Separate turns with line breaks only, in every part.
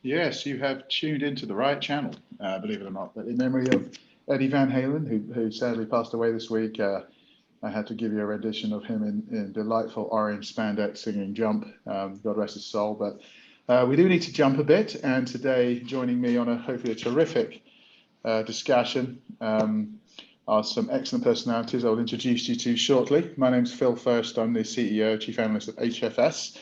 Yes, you have tuned into the right channel, believe it or not. But in memory of Eddie Van Halen, who sadly passed away this week, I had to give you a rendition of him in delightful orange spandex singing Jump, God rest his soul. But we do need to jump a bit. And today, joining me on hopefully a terrific discussion are some excellent personalities I'll introduce you to shortly. My name's Phil First. I'm the CEO, Chief Analyst at HFS.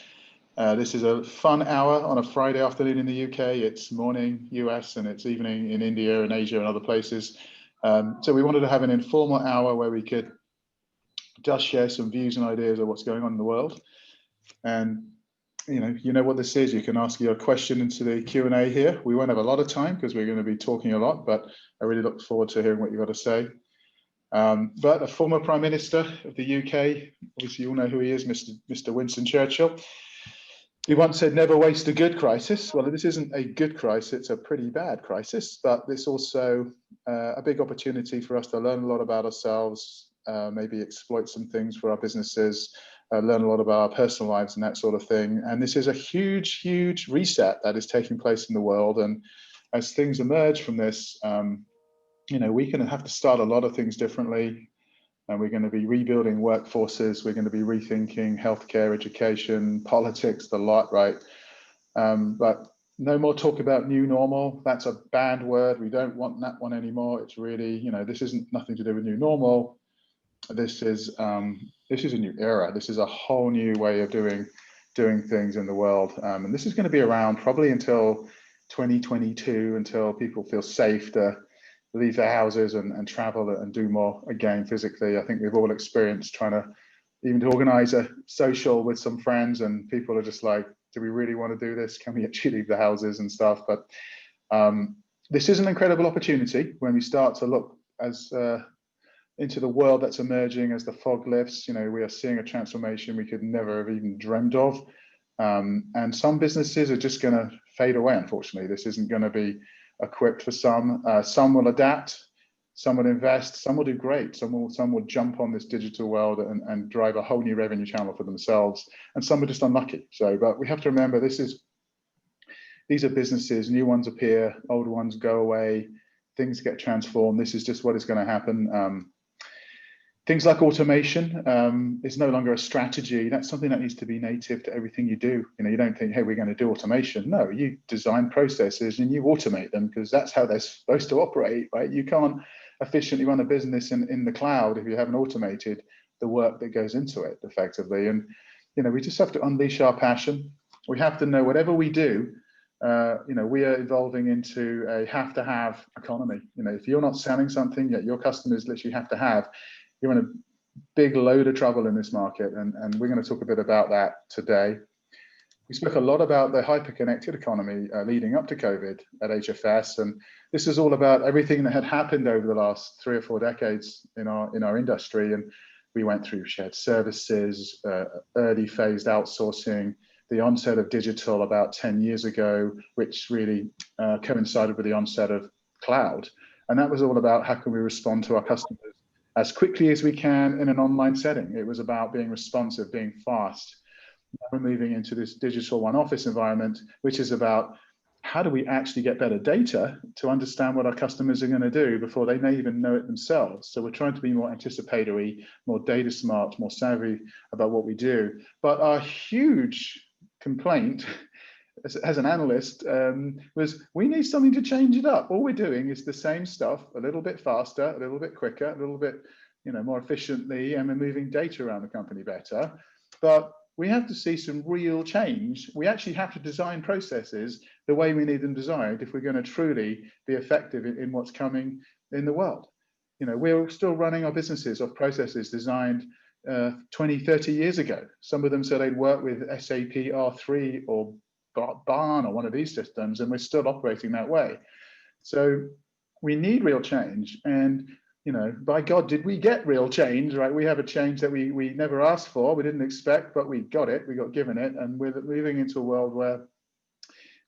This is a fun hour on a Friday afternoon in the UK. It's morning US and it's evening in India and Asia and other places. So we wanted to have an informal hour where we could just share some views and ideas of what's going on in the world. And you know what this is. You can ask your question into the Q&A here. We won't have a lot of time because we're going to be talking a lot, but I really look forward to hearing what you've got to say. But a former Prime Minister of the UK, obviously you all know who he is, Mr. Winston Churchill. He once said, never waste a good crisis. Well, this isn't a good crisis, it's a pretty bad crisis, but it's also a big opportunity for us to learn a lot about ourselves, maybe exploit some things for our businesses, learn a lot about our personal lives and that sort of thing. And this is a huge, huge reset that is taking place in the world. And as things emerge from this, we're going to have to start a lot of things differently. And we're going to be rebuilding workforces. We're going to be rethinking healthcare, education, politics, the lot, right? But no more talk about new normal. That's a bad word. We don't want that one anymore. It's really, this isn't nothing to do with new normal. This is a new era. This is a whole new way of doing things in the world. And this is going to be around probably until 2022, until people feel safe to leave their houses and travel and do more again physically. I think we've all experienced trying to even to organize a social with some friends, and people are just like, do we really want to do this? Can we actually leave the houses and stuff? But this is an incredible opportunity when we start to look into the world that's emerging as the fog lifts. We are seeing a transformation we could never have even dreamed of. And some businesses are just going to fade away, unfortunately. This isn't going to be equipped for some. Some will adapt, some will invest, some will do great, some will jump on this digital world and drive a whole new revenue channel for themselves, and some are just unlucky. But we have to remember these are businesses, new ones appear, old ones go away, things get transformed. This is just what is going to happen. Things like automation is no longer a strategy. That's something that needs to be native to everything you do. You don't think, hey, we're going to do automation. No, you design processes and you automate them because that's how they're supposed to operate, right? You can't efficiently run a business in the cloud if you haven't automated the work that goes into it effectively. And, we just have to unleash our passion. We have to know whatever we do, we are evolving into a have-to-have economy. If you're not selling something that your customers literally have to have, you're in a big load of trouble in this market, and we're going to talk a bit about that today. We spoke a lot about the hyper-connected economy leading up to COVID at HFS, and this is all about everything that had happened over the last 3 or 4 decades in our industry. And we went through shared services, early phased outsourcing, the onset of digital about 10 years ago, which really coincided with the onset of cloud. And that was all about how can we respond to our customers as quickly as we can in an online setting. It was about being responsive, being fast. Now we're moving into this digital one office environment, which is about how do we actually get better data to understand what our customers are going to do before they may even know it themselves. So we're trying to be more anticipatory, more data smart, more savvy about what we do. But our huge complaint as an analyst was we need something to change it up. All we're doing is the same stuff, a little bit faster, a little bit quicker, a little bit more efficiently, and we're moving data around the company better. But we have to see some real change. We actually have to design processes the way we need them designed if we're going to truly be effective in what's coming in the world. We're still running our businesses off processes designed 20, 30 years ago. Some of them said they'd work with SAP R3 or Barn or one of these systems, and we're still operating that way. So we need real change. And by God, did we get real change, right? We have a change that we never asked for, we didn't expect, but we got it, we got given it. And we're moving into a world where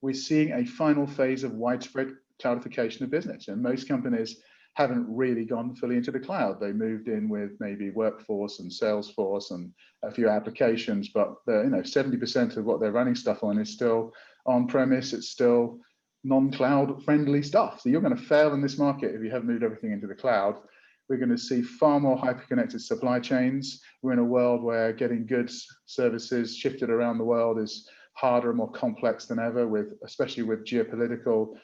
we're seeing a final phase of widespread cloudification of business. And most companies haven't really gone fully into the cloud. They moved in with maybe Workforce and Salesforce and a few applications, but 70% of what they're running stuff on is still on-premise. It's still non-cloud friendly stuff. So you're going to fail in this market if you haven't moved everything into the cloud. We're going to see far more hyper-connected supply chains. We're in a world where getting goods, services shifted around the world is harder and more complex than ever, especially with geopolitical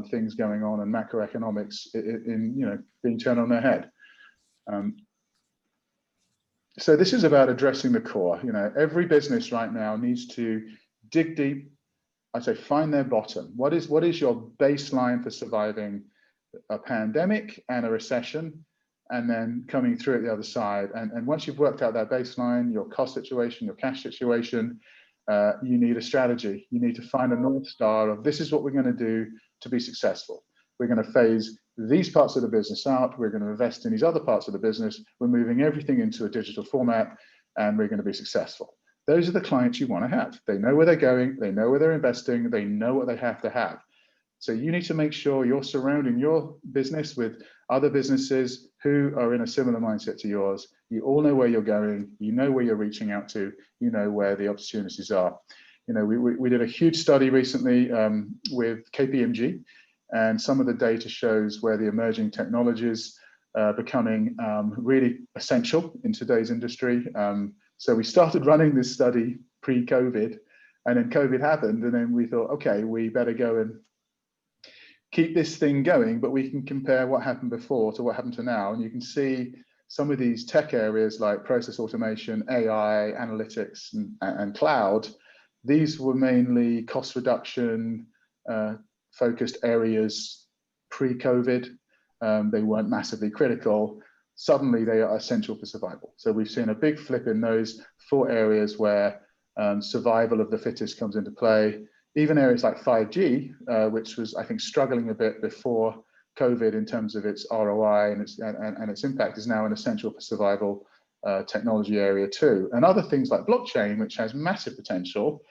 things going on and macroeconomics being turned on their head. So this is about addressing the core. Every business right now needs to dig deep. I say find their bottom. What is your baseline for surviving a pandemic and a recession, and then coming through at the other side? And once you've worked out that baseline, your cost situation, your cash situation, you need a strategy. You need to find a North Star of this is what we're going to do to be successful. We're going to phase these parts of the business out. We're going to invest in these other parts of the business. We're moving everything into a digital format, and we're going to be successful. Those are the clients you want to have. They know where they're going. They know where they're investing. They know what they have to have. So you need to make sure you're surrounding your business with other businesses who are in a similar mindset to yours. You all know where you're going. You know where you're reaching out to. You know where the opportunities are. We did a huge study recently with KPMG, and some of the data shows where the emerging technologies are becoming really essential in today's industry. So we started running this study pre-COVID, and then COVID happened, and then we thought, okay, we better go and keep this thing going, but we can compare what happened before to what happened to now. And you can see some of these tech areas like process automation, AI, analytics, and cloud. These were mainly cost reduction focused areas pre-COVID. They weren't massively critical. Suddenly they are essential for survival. So we've seen a big flip in those 4 areas where survival of the fittest comes into play. Even areas like 5G, which was, I think, struggling a bit before COVID in terms of its ROI and its impact, is now an essential for survival technology area too. And other things like blockchain, which has massive potential,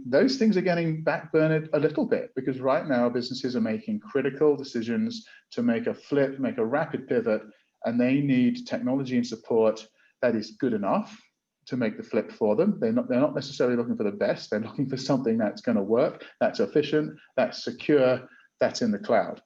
those things are getting backburnered a little bit, because right now businesses are making critical decisions to make a flip, make a rapid pivot, and they need technology and support that is good enough to make the flip for them. They're not necessarily looking for the best. They're looking for something that's going to work, that's efficient, that's secure, that's in the cloud.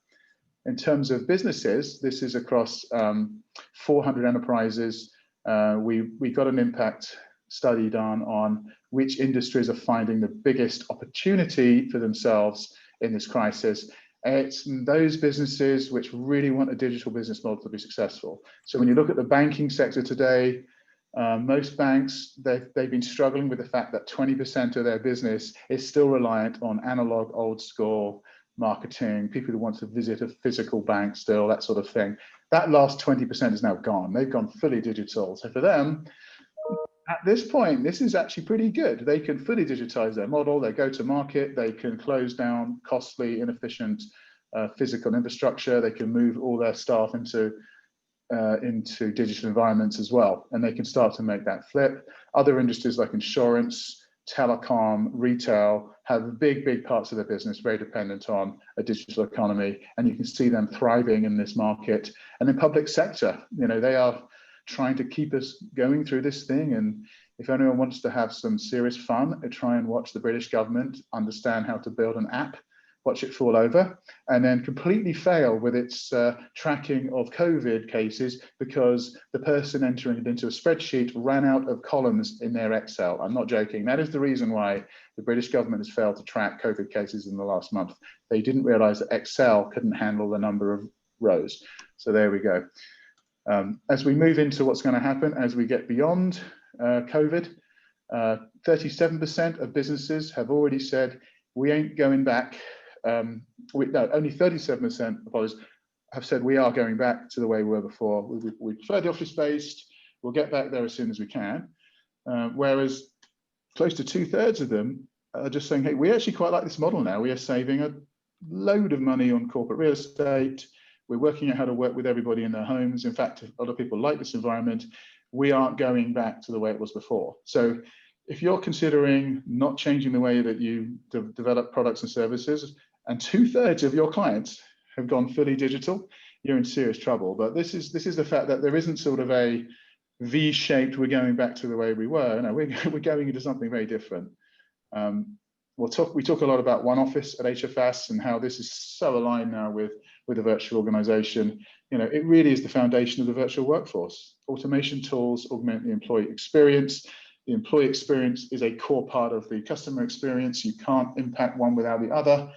In terms of businesses, this is across 400 enterprises. We got an impact study done on which industries are finding the biggest opportunity for themselves in this crisis. It's those businesses which really want a digital business model to be successful. So when you look at the banking sector today, most banks, they've been struggling with the fact that 20% of their business is still reliant on analog, old school marketing, people who want to visit a physical bank still, that sort of thing. That last 20% is now gone. They've gone fully digital. So for them, at this point, this is actually pretty good. They can fully digitize their model, they go to market, they can close down costly, inefficient physical infrastructure, they can move all their staff into digital environments as well, and they can start to make that flip. Other industries like insurance, telecom, retail have big parts of their business very dependent on a digital economy, and you can see them thriving in this market. And then public sector, they are trying to keep us going through this thing. And if anyone wants to have some serious fun, try and watch the British government understand how to build an app, watch it fall over, and then completely fail with its tracking of COVID cases because the person entering it into a spreadsheet ran out of columns in their Excel. I'm not joking. That is the reason why the British government has failed to track COVID cases in the last month. They didn't realize that Excel couldn't handle the number of rows. So there we go. As we move into what's going to happen as we get beyond COVID, 37% of businesses have already said, we ain't going back. Only 37% apologies, have said we are going back to the way we were before. We prefer the office-based, we'll get back there as soon as we can. Whereas close to 2/3 of them are just saying, hey, we actually quite like this model now. We are saving a load of money on corporate real estate. We're working out how to work with everybody in their homes. In fact, a lot of people like this environment. We aren't going back to the way it was before. So if you're considering not changing the way that you develop products and services, and 2/3 of your clients have gone fully digital, you're in serious trouble. But this is the fact that there isn't sort of a V-shaped, we're going back to the way we were. No, we're going into something very different. We talk a lot about One Office at HFS and how this is so aligned now with a virtual organization. You know, it really is the foundation of the virtual workforce. Automation tools augment the employee experience. The employee experience is a core part of the customer experience. You can't impact one without the other.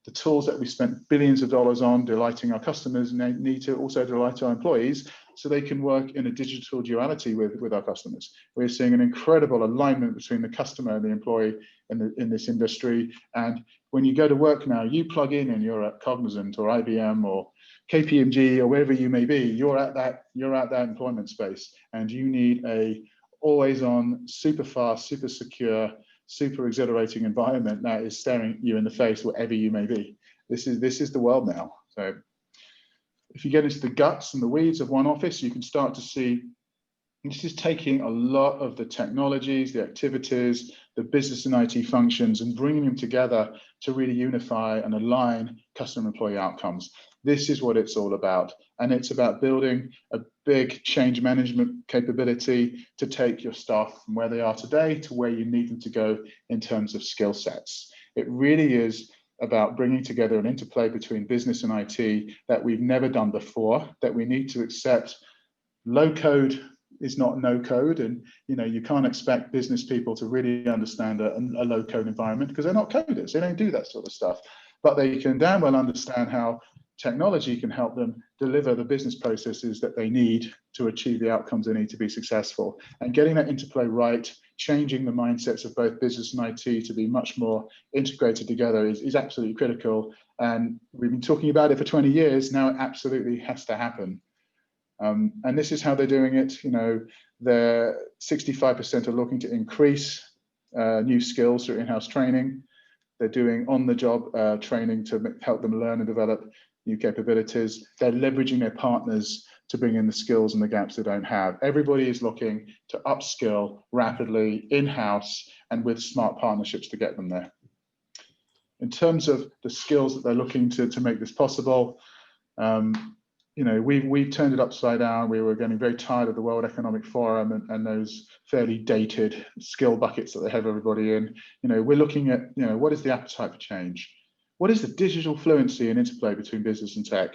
The tools that we spent billions of dollars on delighting our customers need to also delight our employees so they can work in a digital duality with our customers. We're seeing an incredible alignment between the customer and the employee in this industry. And when you go to work now, you plug in and you're at Cognizant or IBM or KPMG or wherever you may be, you're at that employment space, and you need a always on, super fast, super secure, super exhilarating environment that is staring you in the face wherever you may be. This is the world now. So if you get into the guts and the weeds of One Office, you can start to see this is taking a lot of the technologies, the activities, the business and IT functions, and bringing them together to really unify and align customer employee outcomes. This is what it's all about. And it's about building a big change management capability to take your staff from where they are today to where you need them to go in terms of skill sets. It really is about bringing together an interplay between business and IT that we've never done before, that we need to accept. Low code is not no code, and you can't expect business people to really understand a low code environment because they're not coders. They don't do that sort of stuff, but they can damn well understand how technology can help them deliver the business processes that they need to achieve the outcomes they need to be successful. And getting that interplay right, changing the mindsets of both business and IT to be much more integrated together is absolutely critical. And we've been talking about it for 20 years. Now it absolutely has to happen. And this is how they're doing it. They're 65% are looking to increase new skills through in-house training. They're doing on-the-job training to help them learn and develop new capabilities. They're leveraging their partners to bring in the skills and the gaps they don't have. Everybody is looking to upskill rapidly in-house and with smart partnerships to get them there. In terms of the skills that they're looking to make this possible, we've turned it upside down. We were getting very tired of the World Economic Forum and those fairly dated skill buckets that they have everybody in. We're looking at, what is the appetite for change? What is the digital fluency and interplay between business and tech?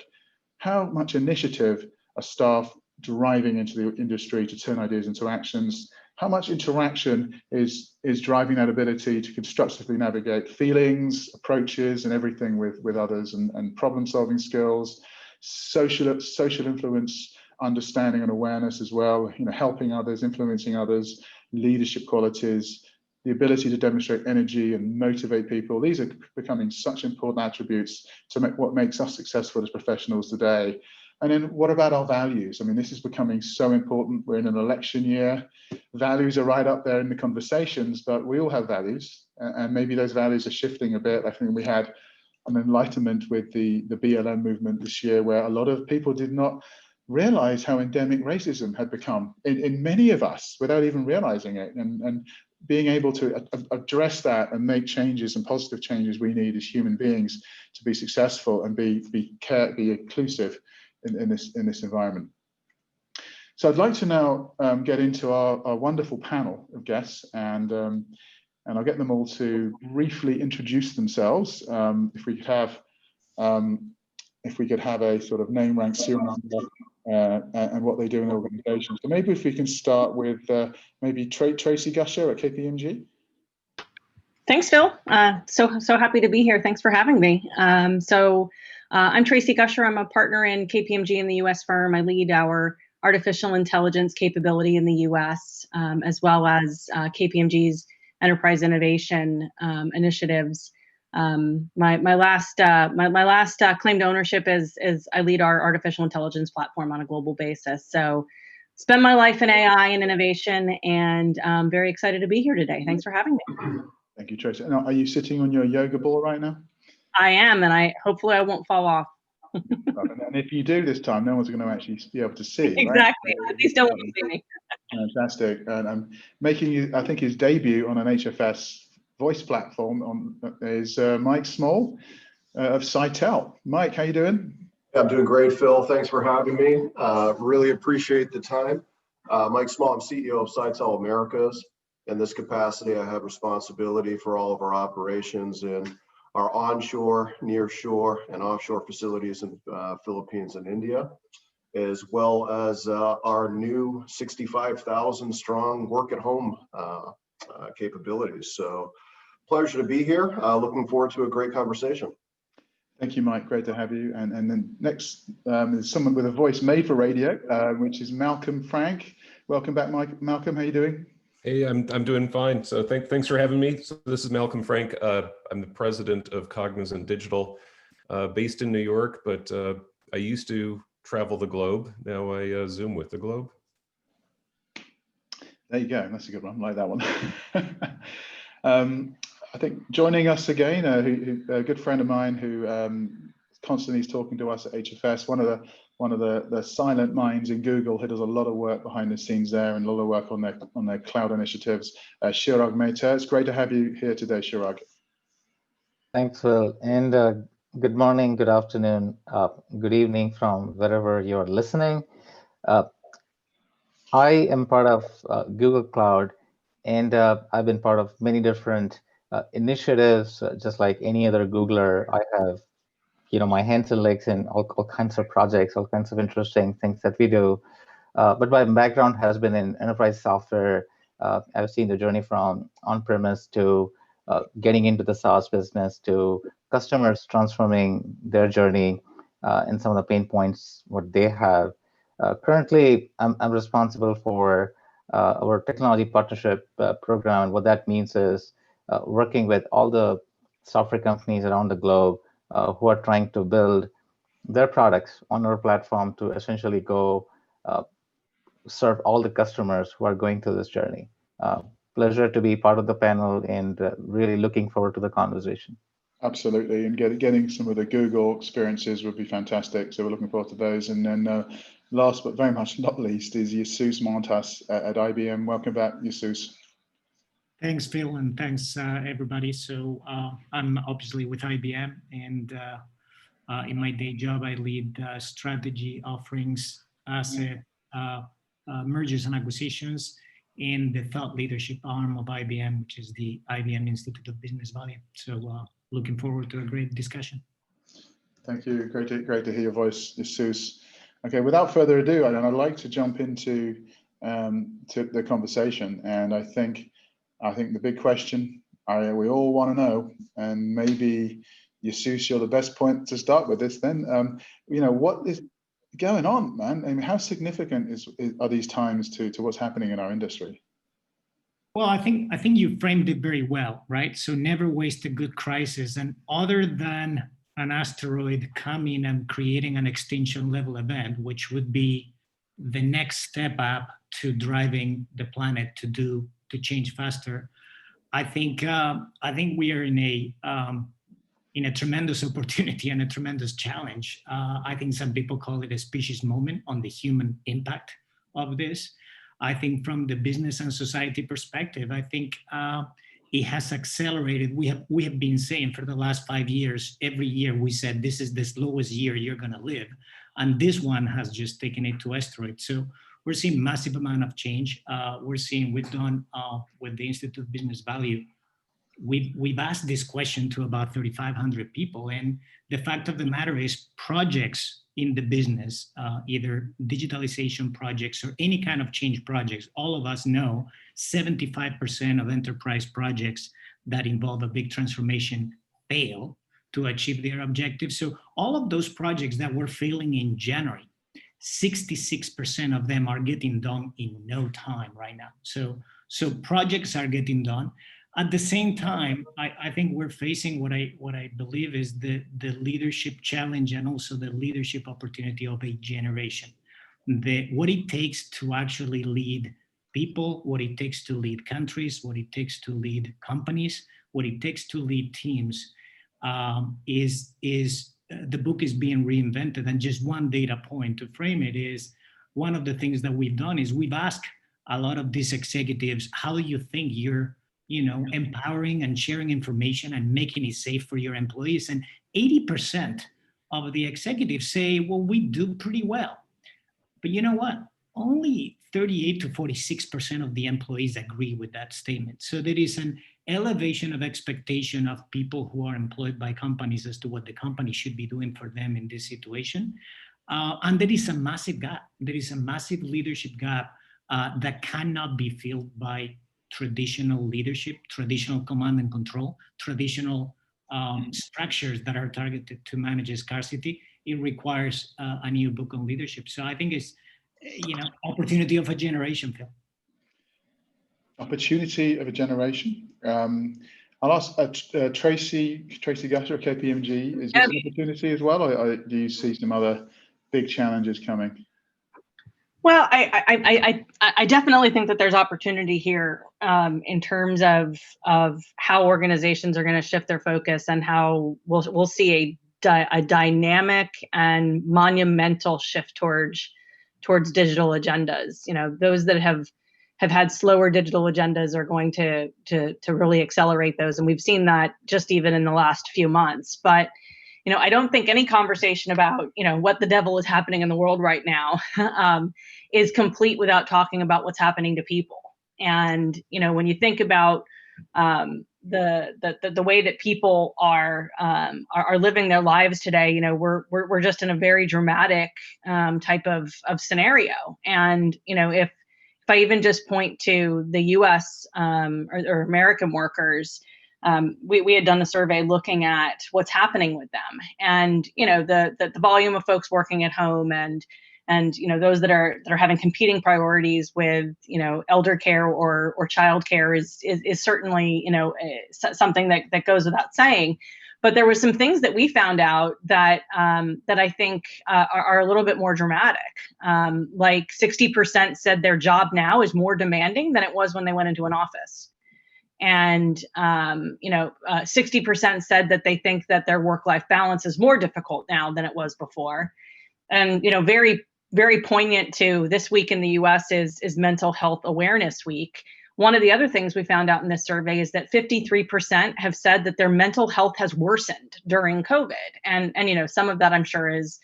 How much initiative are staff driving into the industry to turn ideas into actions? How much interaction is driving that ability to constructively navigate feelings, approaches, and everything with others, and problem-solving skills, social influence, understanding and awareness as well, helping others, influencing others, leadership qualities, the ability to demonstrate energy and motivate people. These are becoming such important attributes to make what makes us successful as professionals today. And then what about our values? I mean, this is becoming so important. We're in an election year. Values are right up there in the conversations, but we all have values, and maybe those values are shifting a bit. I think we had an enlightenment with the BLM movement this year, where a lot of people did not realize how endemic racism had become in many of us without even realizing it. And being able to address that and make changes and positive changes we need as human beings to be successful and be inclusive in this environment. So I'd like to now get into our wonderful panel of guests, and I'll get them all to briefly introduce themselves. If we could have a sort of name, rank, serial number, and what they do in the organization. So maybe if we can start with maybe Tracy Gusher at KPMG.
Thanks, Phil. So happy to be here. Thanks for having me. I'm Tracy Gusher. I'm a partner in KPMG in the U.S. firm. I lead our artificial intelligence capability in the U.S. As well as KPMG's enterprise innovation initiatives. My last claim to ownership is I lead our artificial intelligence platform on a global basis. So spend my life in AI and innovation, and I'm very excited to be here today. Thanks for having me.
Thank you, Tracy. Now, are you sitting on your yoga ball right now?
I am, and hopefully I won't fall off.
And if you do this time, no one's going to actually be able to see.
Exactly.
Right?
At least don't want to see me.
Fantastic. And I'm making, I think, his debut on an HFS voice platform is Mike Small of Sitel. Mike, how you doing?
I'm doing great, Phil. Thanks for having me. Really appreciate the time. Mike Small, I'm CEO of Sitel Americas. In this capacity, I have responsibility for all of our operations in our onshore, nearshore, and offshore facilities in Philippines and India, as well as our new 65,000 strong work at home capabilities. So pleasure to be here. Looking forward to a great conversation.
Thank you, Mike. Great to have you. And then next is someone with a voice made for radio, which is Malcolm Frank. Welcome back, Mike. Malcolm, how you doing?
Hey, I'm doing fine. So thanks for having me. So this is Malcolm Frank. I'm the president of Cognizant Digital, based in New York, but I used to travel the globe. Now I Zoom with the globe.
There you go. That's a good one. I like that one. I think joining us again, a good friend of mine who constantly is talking to us at HFS, one of the silent minds in Google, who does a lot of work behind the scenes there and a lot of work on their cloud initiatives. Chirag Mehta, it's great to have you here today, Chirag.
Thanks, Phil, and good morning, good afternoon, good evening from wherever you're listening. I am part of Google Cloud, and I've been part of many different initiatives, just like any other Googler. I have, my hands and legs in all kinds of projects, all kinds of interesting things that we do. But my background has been in enterprise software. I've seen the journey from on-premise to getting into the SaaS business, to customers transforming their journey and some of the pain points what they have. Currently, I'm responsible for our technology partnership program. What that means is working with all the software companies around the globe who are trying to build their products on our platform to essentially go serve all the customers who are going through this journey. Pleasure to be part of the panel and really looking forward to the conversation.
Absolutely, and getting some of the Google experiences would be fantastic. So we're looking forward to those. And then last but very much not least is Jesus Montas at IBM. Welcome back, Jesus.
Thanks, Phil, and thanks, everybody. So I'm obviously with IBM, and in my day job, I lead strategy, offerings, asset, mergers and acquisitions, and the thought leadership arm of IBM, which is the IBM Institute of Business Value. So looking forward to a great discussion.
Thank you. Great to hear your voice, Jesus. Okay, without further ado, I'd like to jump into to the conversation. And I think the big question we all want to know, and maybe Jesus, you're the best point to start with this. Then, what is going on, man? I mean, how significant are these times to what's happening in our industry?
Well, I think you framed it very well, right? So never waste a good crisis. And other than an asteroid coming and creating an extinction level event, which would be the next step up to driving the planet to change faster, I think we are in a tremendous opportunity and a tremendous challenge. I think some people call it a species moment on the human impact of this. I think from the business and society perspective, I think it has accelerated. We have been saying for the last 5 years, every year we said this is the slowest year you're going to live, and this one has just taken it to asteroid. So we're seeing massive amount of change. We've done with the Institute of Business Value. We've asked this question to about 3,500 people, and the fact of the matter is projects in the business, either digitalization projects or any kind of change projects, all of us know 75% of enterprise projects that involve a big transformation fail to achieve their objectives. So all of those projects that were failing in January, 66% of them are getting done in no time right now. So projects are getting done. At the same time, I think we're facing what I believe is the leadership challenge and also the leadership opportunity of a generation. What it takes to actually lead people, what it takes to lead countries, what it takes to lead companies, what it takes to lead teams is the book is being reinvented. And just one data point to frame it is, one of the things that we've done is we've asked a lot of these executives, how do you think you're empowering and sharing information and making it safe for your employees? And 80% of the executives say, well, we do pretty well. But you know what? Only 38 to 46% of the employees agree with that statement. So there is an elevation of expectation of people who are employed by companies as to what the company should be doing for them in this situation. And there is a massive gap. There is a massive leadership gap that cannot be filled by traditional leadership, traditional command and control, traditional structures that are targeted to manage scarcity. It requires a new book on leadership. So I think it's, opportunity of a generation, Phil.
Opportunity of a generation. I'll ask Tracy Gusher of KPMG. Is this an opportunity as well, or do you see some other big challenges coming?
Well, I definitely think that there's opportunity here in terms of how organizations are going to shift their focus and how we'll see a dynamic and monumental shift towards digital agendas. Those that have had slower digital agendas are going to really accelerate those, and we've seen that just even in the last few months. But I don't think any conversation about what the devil is happening in the world right now is complete without talking about what's happening to people. And when you think about the way that people are living their lives today, we're just in a very dramatic type of scenario. And if I even just point to the U.S. or American workers. We had done a survey looking at what's happening with them, and the volume of folks working at home, and those that are having competing priorities with elder care or child care is certainly something that goes without saying. But there were some things that we found out that I think are a little bit more dramatic. Like 60% said their job now is more demanding than it was when they went into an office. And 60% said that they think that their work-life balance is more difficult now than it was before. And very, very poignant to this week in the U.S. is Mental Health Awareness Week. One of the other things we found out in this survey is that 53% have said that their mental health has worsened during COVID, and some of that I'm sure is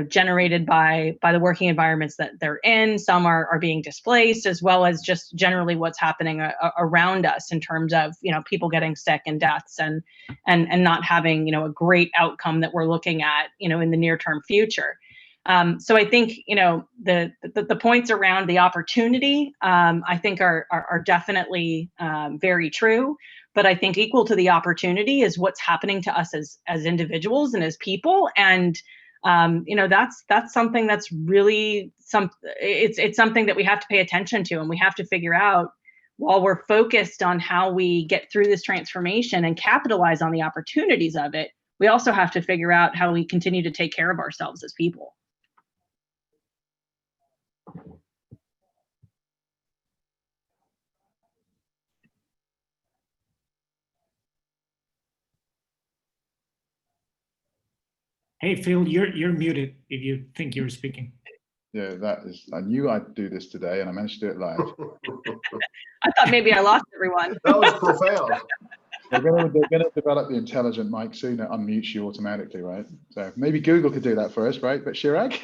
generated by the working environments that they're in. Some are being displaced, as well as just generally what's happening around us in terms of people getting sick and deaths and not having a great outcome that we're looking at in the near term future. So I think the points around the opportunity I think are definitely very true. But I think equal to the opportunity is what's happening to us as individuals and as people. And that's something that's really it's something that we have to pay attention to, and we have to figure out, while we're focused on how we get through this transformation and capitalize on the opportunities of it, we also have to figure out how we continue to take care of ourselves as people.
Hey, Phil, you're muted if you think you're speaking.
Yeah, I knew I'd do this today, and I managed to do it live.
I thought maybe I lost everyone.
That was profound.
They're going to develop the intelligent mic soon that unmutes you automatically, right? So maybe Google could do that for us, right? But Chirag,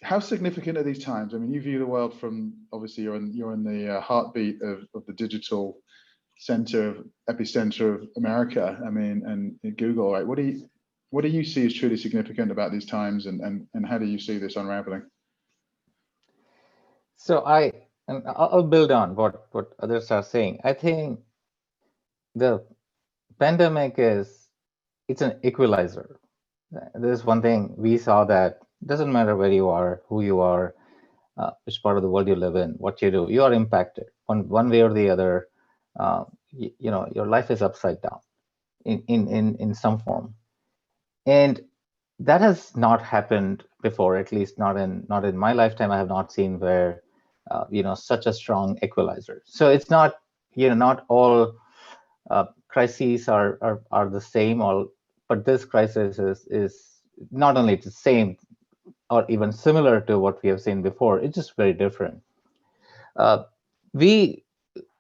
how significant are these times? I mean, you view the world from, obviously you're in the heartbeat of the digital epicenter of America. I mean, and Google, right? What do you see as truly significant about these times, and how do you see this unraveling?
So I'll build on what others are saying. I think the pandemic it's an equalizer. There's one thing we saw, that doesn't matter where you are, who you are, which part of the world you live in, what you do, you are impacted one way or the other. Your life is upside down in some form. And that has not happened before, at least not in my lifetime. I have not seen where such a strong equalizer. So it's not not all crises are the same, but this crisis is not only the same or even similar to what we have seen before. It's just very different.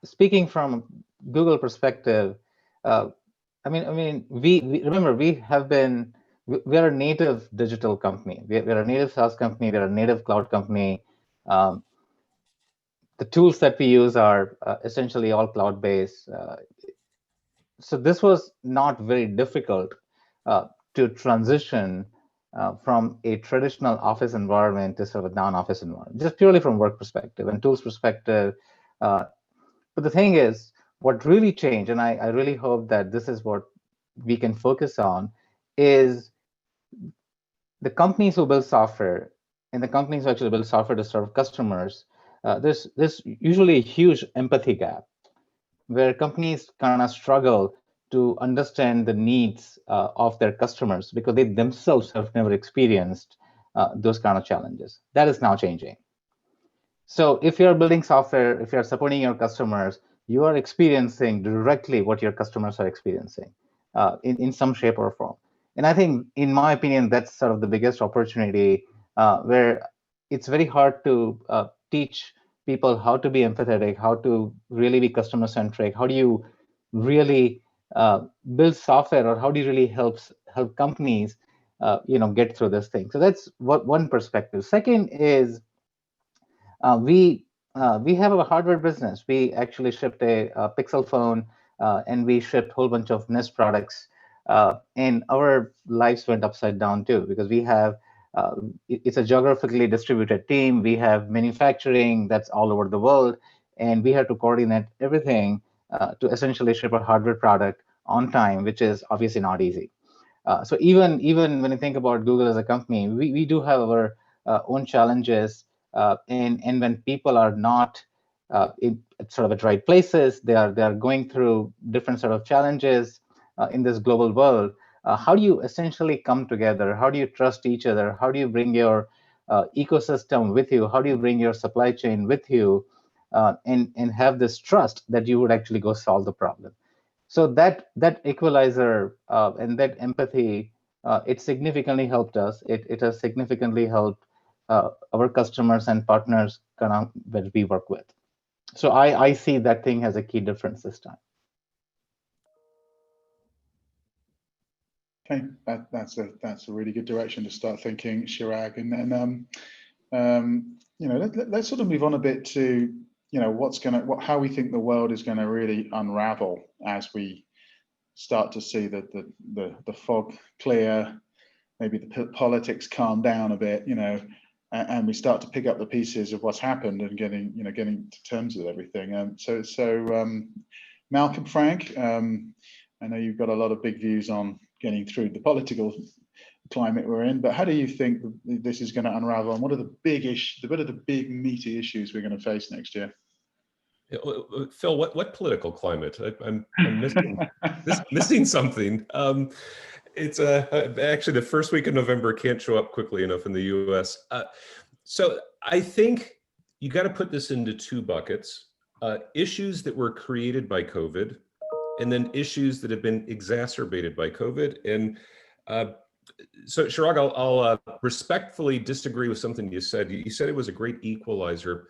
Speaking from Google perspective, we remember we have been we are a native digital company. We're a native SaaS company. We're a native cloud company. Um, the tools that we use are essentially all cloud-based. So this was not very difficult to transition from a traditional office environment to sort of a non-office environment, just purely from work perspective and tools perspective. But the thing is, what really changed, and I really hope that this is what we can focus on, is the companies who build software and the companies who actually build software to serve customers, there's usually a huge empathy gap where companies kind of struggle to understand the needs of their customers because they themselves have never experienced those kind of challenges. That is now changing. So if you're building software, if you're supporting your customers, you are experiencing directly what your customers are experiencing in some shape or form. And I think, in my opinion, that's sort of the biggest opportunity where it's very hard to teach people how to be empathetic, how to really be customer centric. How do you really build software, or how do you really help companies, get through this thing? So that's one perspective. Second is we have a hardware business. We actually shipped a Pixel phone, and we shipped a whole bunch of Nest products, and our lives went upside down too, because we have it's a geographically distributed team. We have manufacturing that's all over the world, and we have to coordinate everything to essentially ship a hardware product on time, which is obviously not easy. So even when you think about Google as a company, we do have our own challenges, and when people are not in sort of at right places, they are going through different sort of challenges in this global world. How do you essentially come together? How do you trust each other? How do you bring your ecosystem with you? How do you bring your supply chain with you, and have this trust that you would actually go solve the problem? So that equalizer and that empathy, it significantly helped us. It has significantly helped our customers and partners kind of that we work with. So I see that thing as a key difference this time.
Okay, that's a really good direction to start thinking, Chirag. And then let's sort of move on a bit to how we think the world is going to really unravel as we start to see the fog clear, maybe the politics calm down a bit, and we start to pick up the pieces of what's happened and getting to terms with everything. So Malcolm, Frank, I know you've got a lot of big views on getting through the political climate we're in, but how do you think this is going to unravel, and what are the big meaty issues we're going to face next year?
Phil, what political climate? I'm missing something. It's actually the first week of November can't show up quickly enough in the U.S. So I think you got to put this into two buckets: issues that were created by COVID, and then issues that have been exacerbated by COVID. And so, Chirag, I'll respectfully disagree with something you said. You said it was a great equalizer.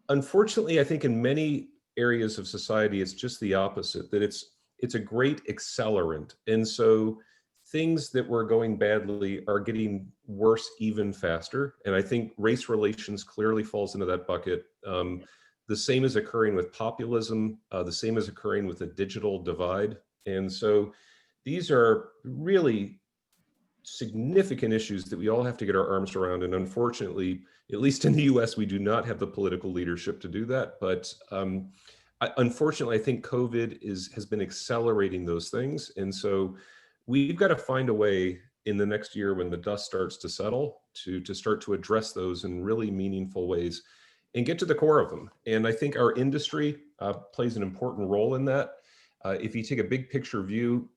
Unfortunately, I think in many areas of society, it's just the opposite, that it's a great accelerant. And so things that were going badly are getting worse even faster. And I think race relations clearly falls into that bucket. The same is occurring with populism. The same is occurring with the digital divide. And so these are really significant issues that we all have to get our arms around. And unfortunately, at least in the US, we do not have the political leadership to do that. But unfortunately, I think COVID has been accelerating those things. And so we've got to find a way in the next year, when the dust starts to settle, to start to address those in really meaningful ways and get to the core of them. And I think our industry plays an important role in that. If you take a big picture view,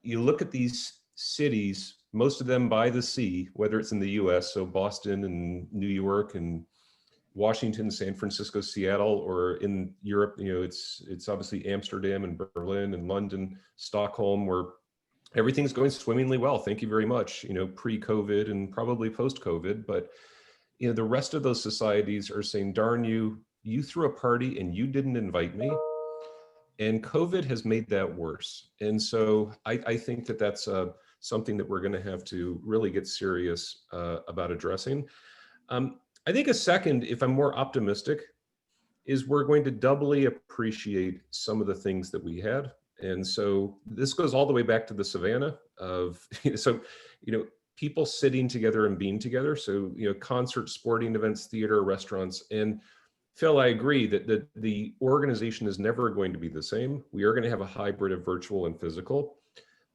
you look at these cities, most of them by the sea, whether it's in the US, so Boston and New York and Washington, San Francisco, Seattle, or in Europe, it's obviously Amsterdam and Berlin and London, Stockholm, where everything's going swimmingly well. Thank you very much, pre-COVID and probably post-COVID. But the rest of those societies are saying, darn you threw a party and you didn't invite me. And COVID has made that worse. And so I think that's something that we're going to have to really get serious about addressing. I think a second, if I'm more optimistic, is we're going to doubly appreciate some of the things that we had. And so this goes all the way back to the Savannah of, so, people sitting together and being together. So, concerts, sporting events, theater, restaurants. And Phil, I agree that the organization is never going to be the same. We are going to have a hybrid of virtual and physical.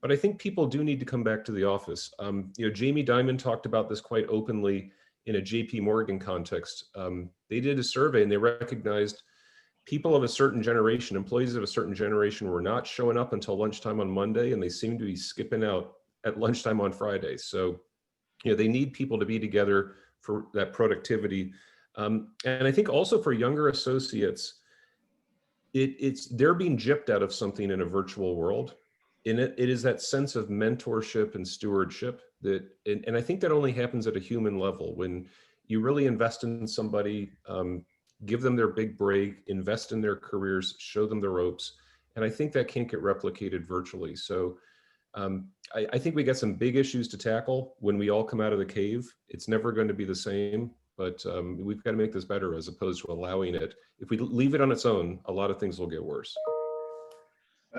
But I think people do need to come back to the office. Jamie Dimon talked about this quite openly in a JP Morgan context. They did a survey and they recognized people of a certain generation, employees of a certain generation, were not showing up until lunchtime on Monday, and they seem to be skipping out at lunchtime on Friday. So, they need people to be together for that productivity. And I think also for younger associates, they're being gypped out of something in a virtual world. And it is that sense of mentorship and stewardship and I think that only happens at a human level when you really invest in somebody, give them their big break, invest in their careers, show them the ropes. And I think that can't get replicated virtually. So I think we got some big issues to tackle when we all come out of the cave. It's never going to be the same, but we've got to make this better as opposed to allowing it. If we leave it on its own, a lot of things will get worse.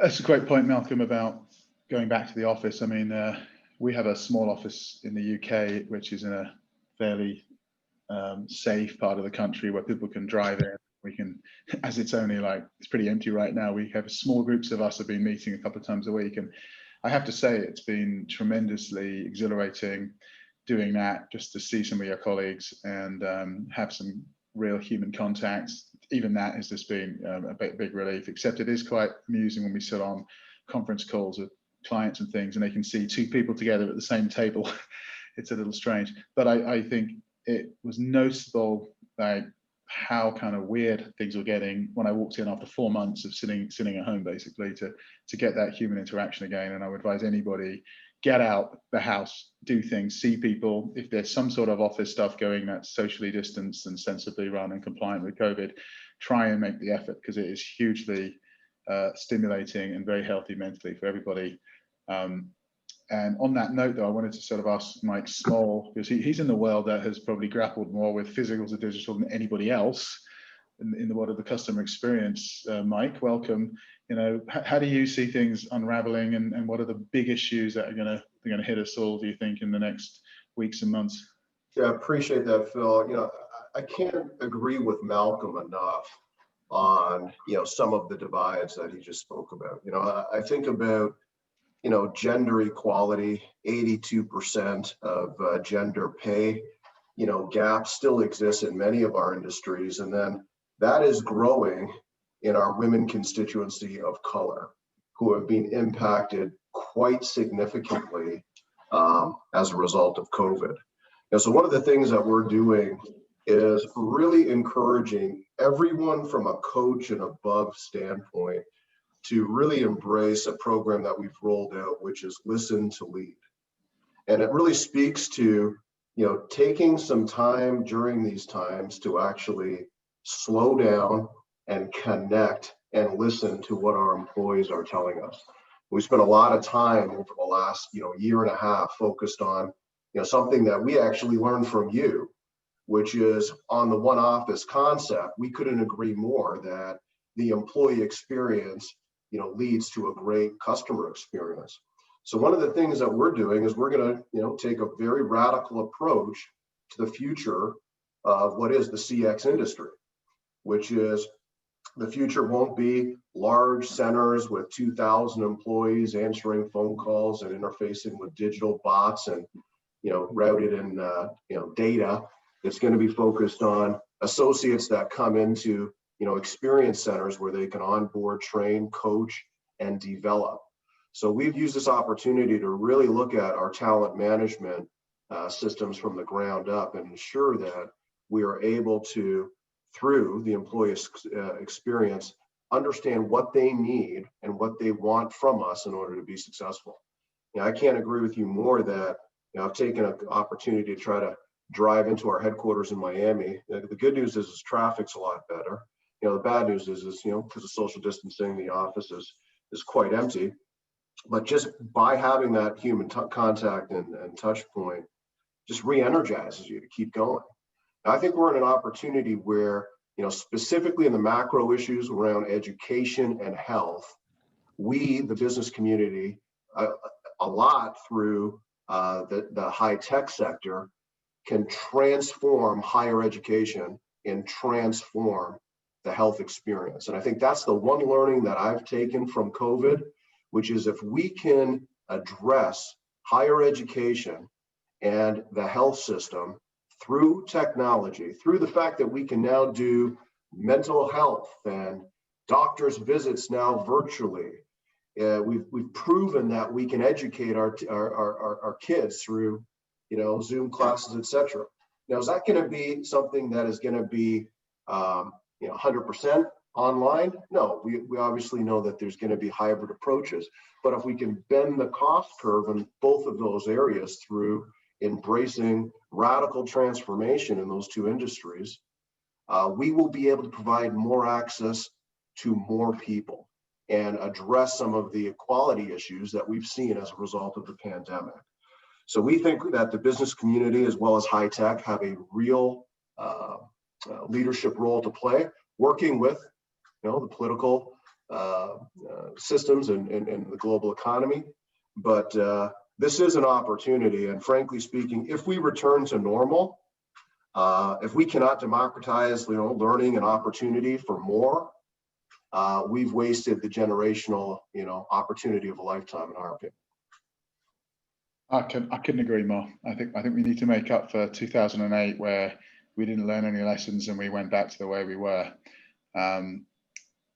That's a great point, Malcolm, about going back to the office. I mean, we have a small office in the UK, which is in a fairly safe part of the country where people can drive in. We can, as it's only it's pretty empty right now. We have small groups of us have been meeting a couple of times a week. And I have to say, it's been tremendously exhilarating doing that, just to see some of your colleagues and have some real human contacts. Even that has just been a big relief, except it is quite amusing when we sit on conference calls with clients and things and they can see two people together at the same table. It's a little strange, but I think it was noticeable how kind of weird things were getting when I walked in after 4 months of sitting at home, basically, to get that human interaction again. And I would advise anybody, get out the house, do things, see people. If there's some sort of office stuff going that's socially distanced and sensibly run and compliant with COVID, try and make the effort, because it is hugely stimulating and very healthy mentally for everybody. And on that note, though, I wanted to sort of ask Mike Small, because he's in the world that has probably grappled more with physical to digital than anybody else in the world of the customer experience. Mike, welcome. How do you see things unraveling, and what are the big issues that are going to hit us all, do you think, in the next weeks and months?
Yeah, I appreciate that, Phil. I can't agree with Malcolm enough on, some of the divides that he just spoke about. I think about, gender equality, 82% of gender pay, gap still exists in many of our industries. And then that is growing in our women constituency of color, who have been impacted quite significantly as a result of COVID. So one of the things that we're doing is really encouraging everyone from a coach and above standpoint to really embrace a program that we've rolled out, which is Listen to Lead. And it really speaks to, taking some time during these times to actually slow down and connect and listen to what our employees are telling us. We spent a lot of time over the last, year and a half focused on, something that we actually learned from you, which is on the one office concept. We couldn't agree more that the employee experience leads to a great customer experience. So one of the things that we're doing is we're going to, take a very radical approach to the future of what is the CX industry, which is the future won't be large centers with 2,000 employees answering phone calls and interfacing with digital bots and, routed in, data. It's going to be focused on associates that come into experience centers where they can onboard, train, coach, and develop. So we've used this opportunity to really look at our talent management systems from the ground up and ensure that we are able to, through the employee experience, understand what they need and what they want from us in order to be successful. I can't agree with you more that I've taken an opportunity to try to drive into our headquarters in Miami. The good news is traffic's a lot better. The bad news is because of social distancing, the office is quite empty. But just by having that human contact and touch point just re-energizes you to keep going. I think we're in an opportunity where, specifically in the macro issues around education and health, we, the business community, a lot through the high tech sector, can transform higher education and transform the health experience. And I think that's the one learning that I've taken from COVID, which is if we can address higher education and the health system through technology, through the fact that we can now do mental health and doctor's visits now virtually. We've proven that we can educate our kids through, Zoom classes, etc. Now, is that going to be something that is going to be, 100% online? No, we obviously know that there's going to be hybrid approaches. But if we can bend the cost curve in both of those areas through embracing radical transformation in those two industries, we will be able to provide more access to more people and address some of the equality issues that we've seen as a result of the pandemic. So we think that the business community as well as high tech have a real leadership role to play, working with the political systems and the global economy. But this is an opportunity, and frankly speaking, if we return to normal, if we cannot democratize learning and opportunity for more, we've wasted the generational opportunity of a lifetime, in our opinion.
I couldn't agree more. I think we need to make up for 2008, where we didn't learn any lessons and we went back to the way we were. On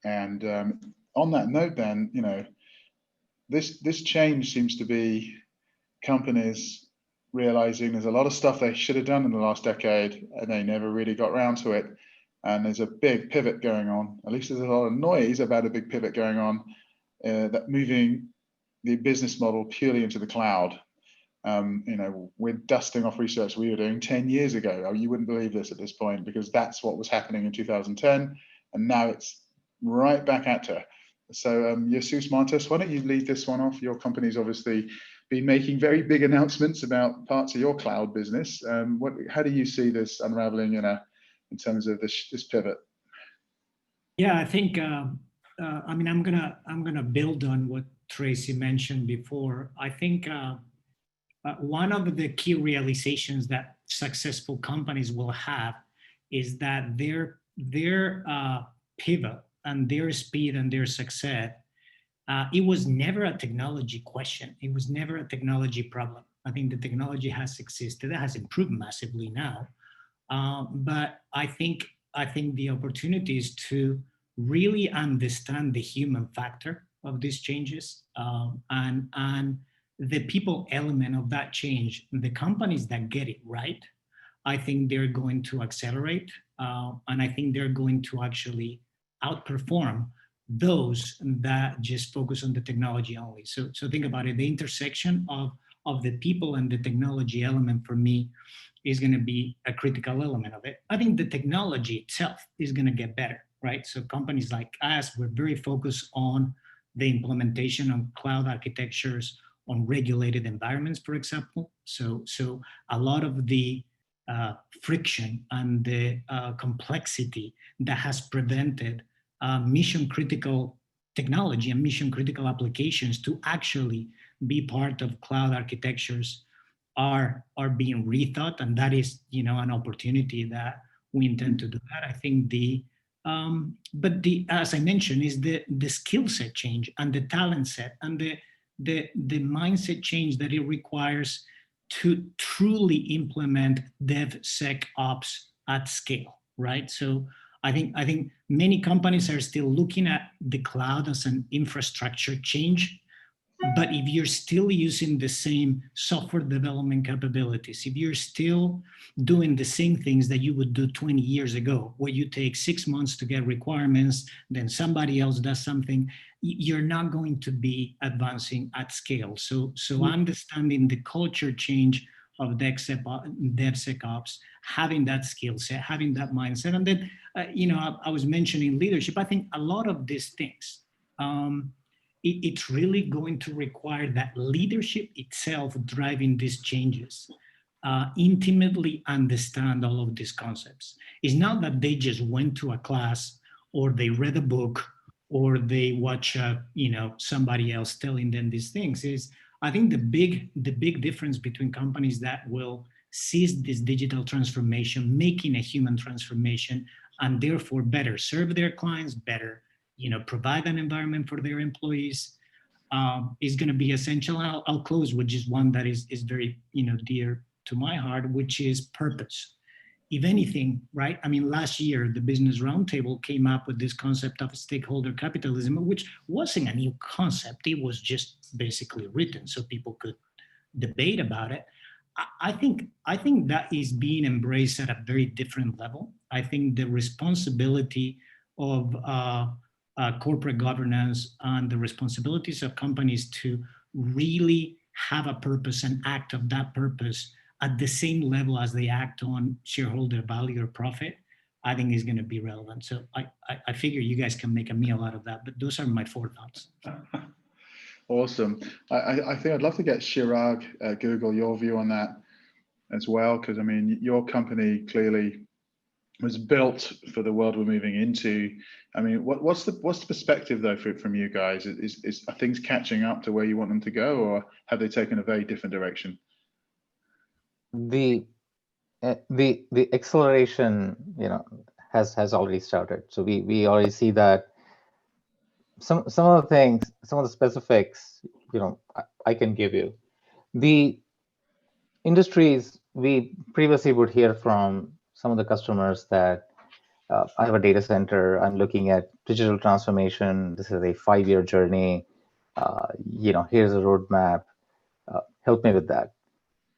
that note, then, this change seems to be companies realizing there's a lot of stuff they should have done in the last decade and they never really got around to it. And there's a big pivot going on. At least there's a lot of noise about a big pivot going on, that moving the business model purely into the cloud. We're dusting off research we were doing 10 years ago. You wouldn't believe this at this point, because that's what was happening in 2010. And now it's right back at her. So Jesus Montes, why don't you lead this one off? Your company's obviously been making very big announcements about parts of your cloud business. How do you see this unraveling in terms of this pivot?
Yeah, I think I'm gonna build on what Tracy mentioned before. I think one of the key realizations that successful companies will have is that their pivot and their speed and their success, it was never a technology question. It was never a technology problem. I think the technology has existed. It has improved massively now. But I think the opportunity is to really understand the human factor of these changes, and the people element of that change. The companies that get it right, I think they're going to accelerate, and I think they're going to actually outperform those that just focus on the technology only. So think about it. The intersection of the people and the technology element, for me, is going to be a critical element of it. I think the technology itself is going to get better, right? So companies like us, we're very focused on the implementation of cloud architectures on regulated environments, for example. So a lot of the friction and the complexity that has prevented mission critical technology and mission critical applications to actually be part of cloud architectures are being rethought, and that is an opportunity that we intend to do that. I think but as I mentioned, is the skill set change and the talent set and the mindset change that it requires to truly implement DevSecOps at scale, right? So I think many companies are still looking at the cloud as an infrastructure change. But if you're still using the same software development capabilities, if you're still doing the same things that you would do 20 years ago, where you take 6 months to get requirements, then somebody else does something, you're not going to be advancing at scale. So understanding the culture change of DevSecOps, having that skill set, having that mindset. And then, I was mentioning leadership. I think a lot of these things, it's really going to require that leadership itself driving these changes, intimately understand all of these concepts. It's not that they just went to a class or they read a book or they watch somebody else telling them these things. Is I think the big difference between companies that will seize this digital transformation, making a human transformation, and therefore better serve their clients, better provide an environment for their employees, is going to be essential. And I'll close with just one that is very dear to my heart, which is purpose. If anything, right? I mean, last year the Business Roundtable came up with this concept of stakeholder capitalism, which wasn't a new concept. It was just basically written so people could debate about it. I think that is being embraced at a very different level. I think the responsibility of corporate governance and the responsibilities of companies to really have a purpose and act of that purpose at the same level as they act on shareholder value or profit, I think is going to be relevant. So I figure you guys can make a meal out of that, but those are my 4 thoughts.
Awesome. I think I'd love to get Chirag, Google, your view on that as well, because I mean, your company clearly was built for the world we're moving into. I mean, what's the perspective though from you guys? Are things catching up to where you want them to go, or have they taken a very different direction?
The acceleration, has already started. So we already see that some of the things, some of the specifics, I can give you. The industries, we previously would hear from some of the customers that I have a data center, I'm looking at digital transformation, this is a 5-year journey, here's a roadmap, help me with that.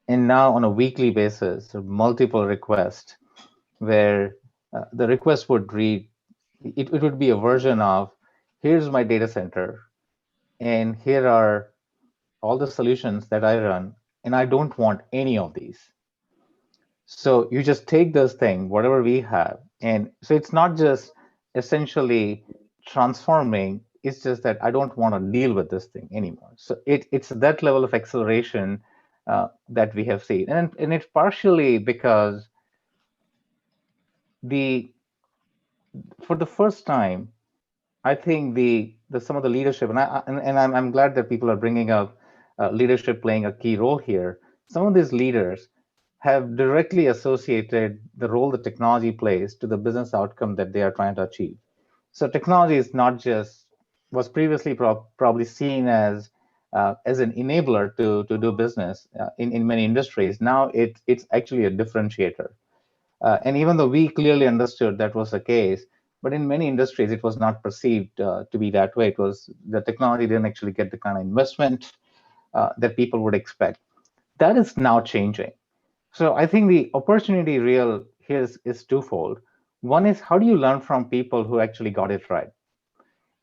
And now on a weekly basis, multiple requests where the request would read, it would be a version of, here's my data center, and here are all the solutions that I run, and I don't want any of these. So you just take this thing, whatever we have, and so it's not just essentially transforming, it's just that I don't want to deal with this thing anymore. So it's that level of acceleration that we have seen. And it's partially because for the first time, I think some of the leadership, and I'm glad that people are bringing up leadership playing a key role here. Some of these leaders have directly associated the role that technology plays to the business outcome that they are trying to achieve. So technology is not just, was previously probably seen as an enabler to do business in many industries. Now it's actually a differentiator. And even though we clearly understood that was the case, but in many industries, it was not perceived to be that way. It was the technology didn't actually get the kind of investment that people would expect. That is now changing. So I think the opportunity real here is twofold. One is, how do you learn from people who actually got it right?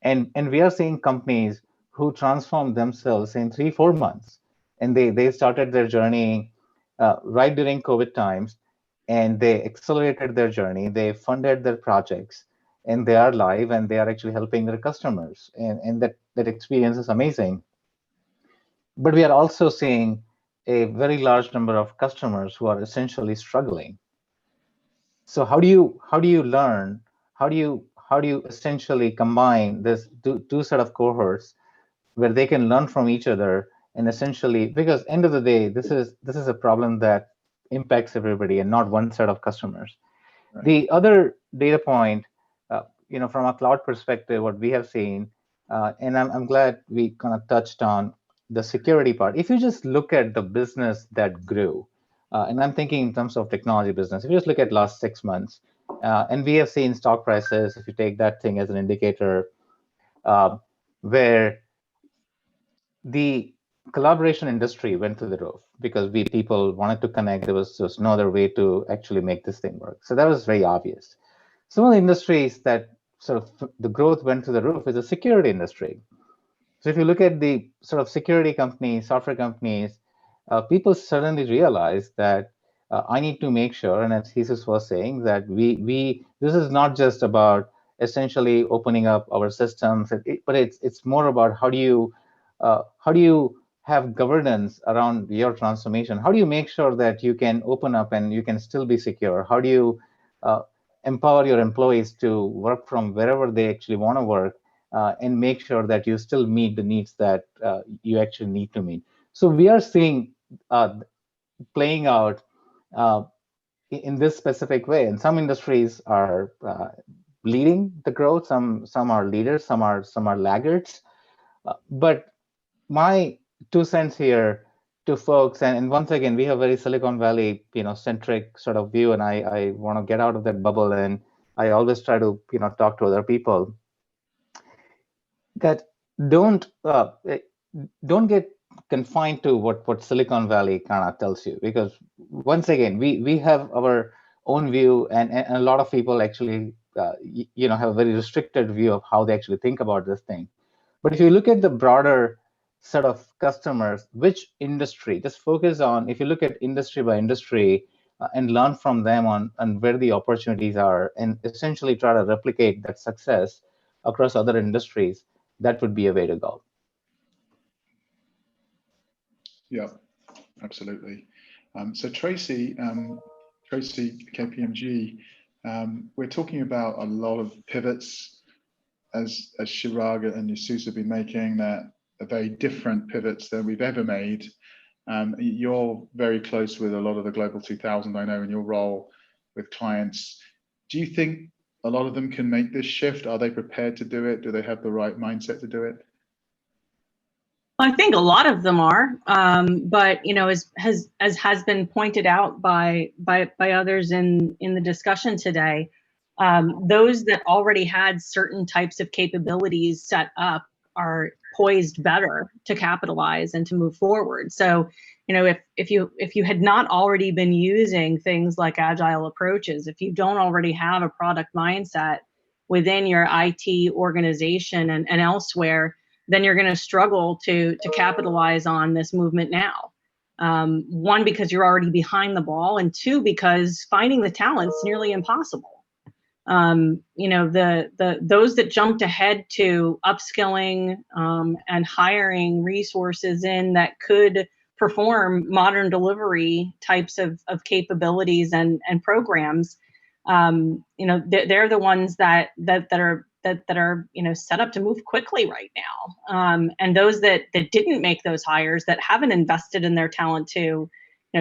And we are seeing companies who transformed themselves in 3-4 months, and they started their journey right during COVID times, and they accelerated their journey. They funded their projects, and they are live, and they are actually helping their customers, and that experience is amazing. But we are also seeing a very large number of customers who are essentially struggling. So how do you learn? How do you essentially combine this two set of cohorts where they can learn from each other, and essentially, because end of the day, this is a problem that impacts everybody and not one set of customers. Right. The other data point, from a cloud perspective, what we have seen, and I'm glad we kind of touched on the security part. If you just look at the business that grew, and I'm thinking in terms of technology business, if you just look at last 6 months, and we have seen stock prices, if you take that thing as an indicator, where the collaboration industry went through the roof because people wanted to connect. There was just no other way to actually make this thing work. So that was very obvious. Some of the industries that sort of the growth went through the roof is the security industry. So if you look at the sort of security companies, software companies, people suddenly realize that I need to make sure, and as Jesus was saying, that this is not just about essentially opening up our systems. But it's more about how do you have governance around your transformation? How do you make sure that you can open up and you can still be secure? How do you empower your employees to work from wherever they actually want to work, and make sure that you still meet the needs that you actually need to meet? So we are seeing playing out in this specific way. And some industries are leading the growth, some are leaders, some are laggards. But my 2 cents here to folks, and once again, we have very Silicon Valley, centric sort of view, and I want to get out of that bubble, and I always try to, talk to other people that don't get confined to what Silicon Valley kind of tells you, because once again, we have our own view, and a lot of people actually, have a very restricted view of how they actually think about this thing. But if you look at the broader set of customers, which industry, just focus on, if you look at industry by industry and learn from them on where the opportunities are, and essentially try to replicate that success across other industries, that would be a way to go.
Yeah, absolutely. So Tracy, KPMG, we're talking about a lot of pivots as Chirag and Jesus have been making, that are very different pivots than we've ever made. You're very close with a lot of the Global 2000, I know, in your role with clients. Do you think a lot of them can make this shift? Are they prepared to do it? Do they have the right mindset to do it?
I think a lot of them are, but as has been pointed out by others in the discussion today, those that already had certain types of capabilities set up are poised better to capitalize and to move forward. So, if you had not already been using things like agile approaches, if you don't already have a product mindset within your IT organization and elsewhere, then you're going to struggle to capitalize on this movement now. One, because you're already behind the ball, and two, because finding the talent's nearly impossible. Those that jumped ahead to upskilling and hiring resources in that could perform modern delivery types of capabilities and programs, they're the ones that are set up to move quickly right now. And those that didn't make those hires, that haven't invested in their talent to,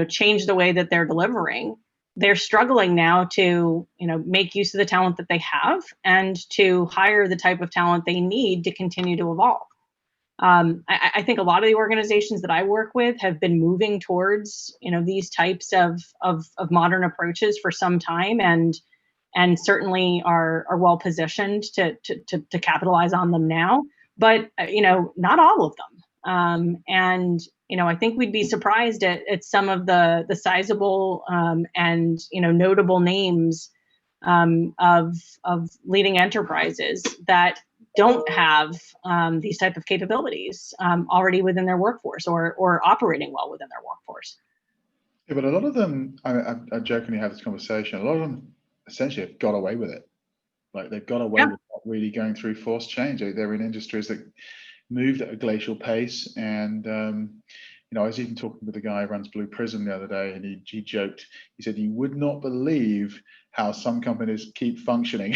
change the way that they're delivering, they're struggling now to, make use of the talent that they have and to hire the type of talent they need to continue to evolve. I think a lot of the organizations that I work with have been moving towards, these types of modern approaches for some time, and certainly are well positioned to capitalize on them now, but not all of them. And I think we'd be surprised at some of the sizable and notable names of leading enterprises that don't have these type of capabilities already within their workforce or operating well within their workforce.
Yeah, but a lot of them, I jokingly have this conversation, a lot of them essentially have got away with it. Like they've got away with not really going through forced change. They're in industries that moved at a glacial pace. And, I was even talking with a guy who runs Blue Prism the other day, and he joked, he said, he would not believe how some companies keep functioning.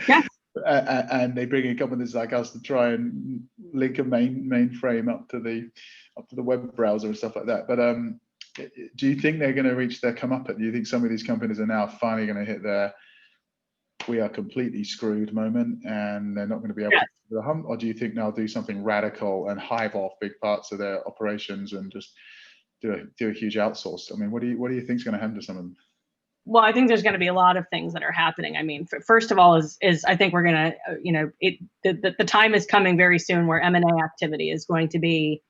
Yeah.
And they bring in companies like us to try and link a mainframe up to the web browser and stuff like that. But do you think they're going to reach their comeuppance? Do you think some of these companies are now finally going to hit their "we are completely screwed" moment, and they're not going to be able to do the hump? Or do you think they'll do something radical and hive off big parts of their operations and just do a huge outsource? I mean, what do you think is going to happen to some of them?
Well, I think there's going to be a lot of things that are happening. I mean, first of all, is I think we're going to, the time is coming very soon where M&A activity is going to be,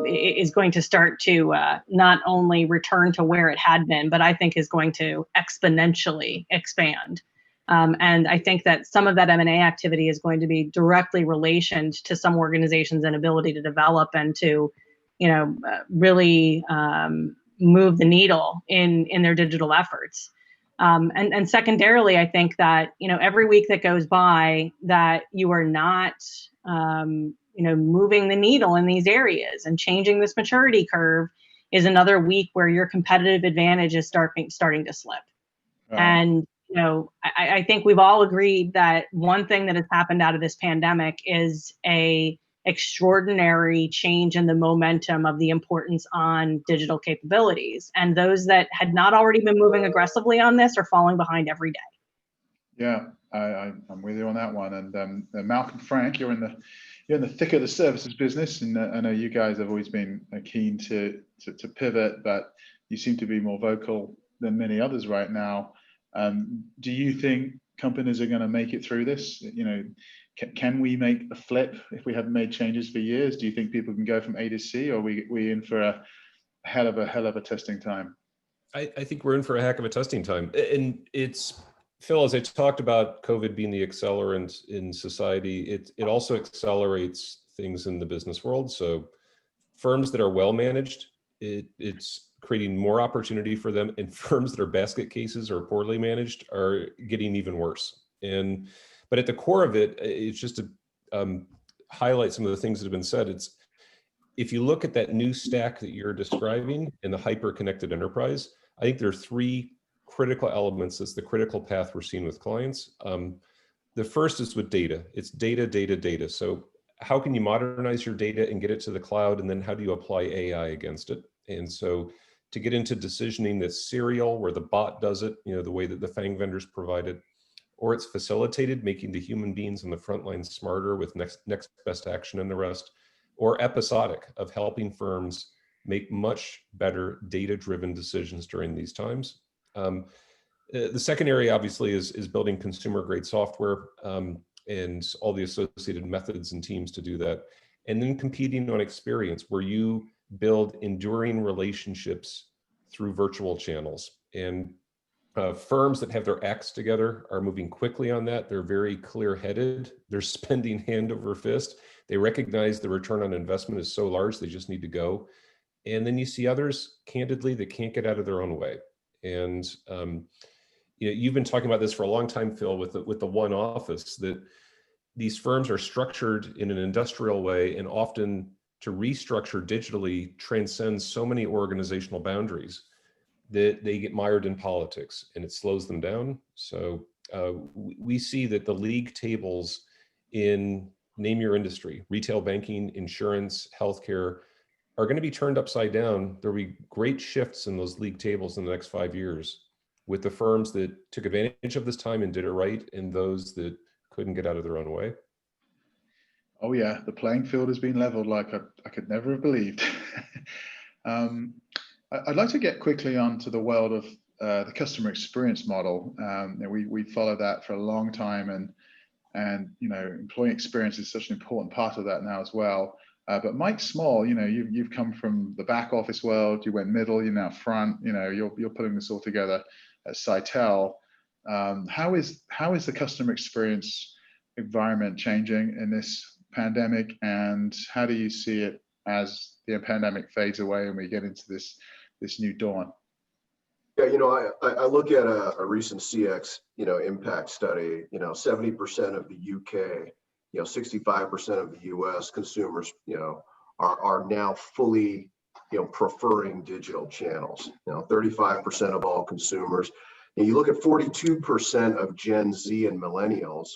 is going to start to not only return to where it had been, but I think is going to exponentially expand. And I think that some of that M&A activity is going to be directly relationed to some organizations' inability to develop and to, really move the needle in their digital efforts. And secondarily, I think that, every week that goes by that you are not, moving the needle in these areas and changing this maturity curve is another week where your competitive advantage is starting to slip. And, I think we've all agreed that one thing that has happened out of this pandemic is a extraordinary change in the momentum of the importance on digital capabilities. And those that had not already been moving aggressively on this are falling behind every day.
Yeah, I'm with you on that one. And Malcolm, Frank, you're in the thick of the services business, and I know you guys have always been keen to pivot, but you seem to be more vocal than many others right now. Do you think companies are going to make it through this? Can we make a flip if we haven't made changes for years? Do you think people can go from A to C, or are we in for a hell of a testing time?
I think we're in for a heck of a testing time. And it's, Phil, as I talked about COVID being the accelerant in society, it also accelerates things in the business world. So firms that are well managed, it's creating more opportunity for them, and firms that are basket cases or poorly managed are getting even worse. But at the core of it, it's just to highlight some of the things that have been said. It's, if you look at that new stack that you're describing in the hyper-connected enterprise, I think there are three critical elements. That's the critical path we're seeing with clients. The first is with data. It's data, data, data. So how can you modernize your data and get it to the cloud? And then how do you apply AI against it? And so to get into decisioning that's serial, where the bot does it, the way that the FANG vendors provide it, or it's facilitated, making the human beings on the front line smarter with next best action and the rest, or episodic, of helping firms make much better data-driven decisions during these times. The second area, obviously, is building consumer-grade software and all the associated methods and teams to do that. And then competing on experience, where you build enduring relationships through virtual channels. And firms that have their acts together are moving quickly on that. They're very clear-headed. They're spending hand over fist. They recognize the return on investment is so large, they just need to go. And then you see others, candidly, that can't get out of their own way. And you've been talking about this for a long time, Phil, with the one office, that these firms are structured in an industrial way, and often to restructure digitally transcends so many organizational boundaries that they get mired in politics, and it slows them down. So we see that the league tables in, name your industry, retail banking, insurance, healthcare, are going to be turned upside down. There'll be great shifts in those league tables in the next 5 years, with the firms that took advantage of this time and did it right, and those that couldn't get out of their own way.
Oh yeah, the playing field has been leveled like I could never have believed. I'd like to get quickly onto the world of the customer experience model. We follow that for a long time, and employee experience is such an important part of that now as well. But Mike Small, you've come from the back office world. You went middle, you're now front. You're putting this all together at Sitel. How is the customer experience environment changing in this pandemic, and how do you see it as the pandemic fades away and we get into this new dawn?
Yeah, I look at a recent CX, impact study. 70% of the UK, 65% of the US consumers, are now fully, preferring digital channels. 35% of all consumers. And you look at 42% of Gen Z and millennials,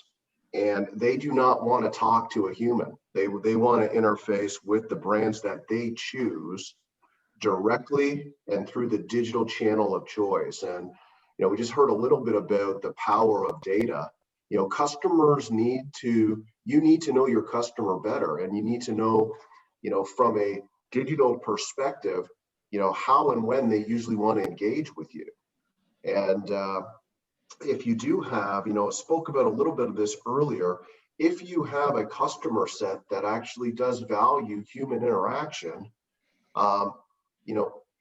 and they do not want to talk to a human. They want to interface with the brands that they choose directly and through the digital channel of choice. And we just heard a little bit about the power of data. Customers need to know your customer better, and you need to know, from a digital perspective, how and when they usually want to engage with you. And if you do have, I spoke about a little bit of this earlier, if you have a customer set that actually does value human interaction,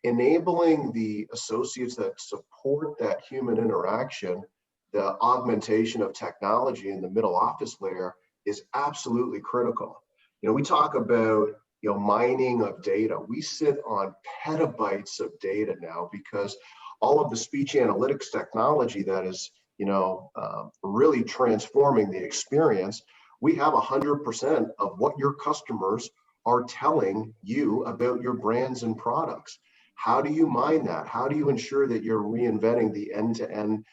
enabling the associates that support that human interaction, the augmentation of technology in the middle office layer is absolutely critical. We talk about, mining of data. We sit on petabytes of data now because all of the speech analytics technology that is, really transforming the experience. We have 100% of what your customers are telling you about your brands and products. How do you mine that? How do you ensure that you're reinventing the end-to-end,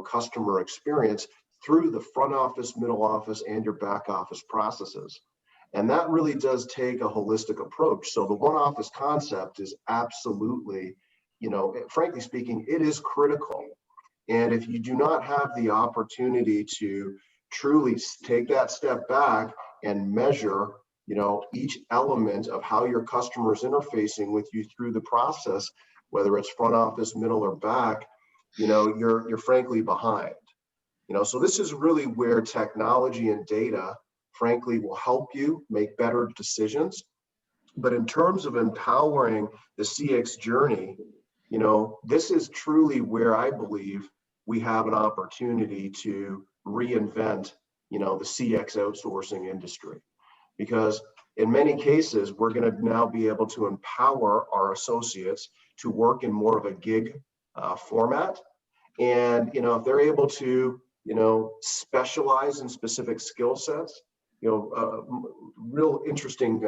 customer experience through the front office, middle office, and your back office processes? And that really does take a holistic approach. So the one office concept is absolutely, frankly speaking, it is critical. And if you do not have the opportunity to truly take that step back and measure, each element of how your customer is interfacing with you through the process, whether it's front office, middle, or back, you're frankly behind. So this is really where technology and data, frankly, will help you make better decisions. But in terms of empowering the CX journey, this is truly where I believe we have an opportunity to reinvent, the CX outsourcing industry. Because in many cases, we're going to now be able to empower our associates to work in more of a gig format. And, if they're able to, specialize in specific skill sets, real interesting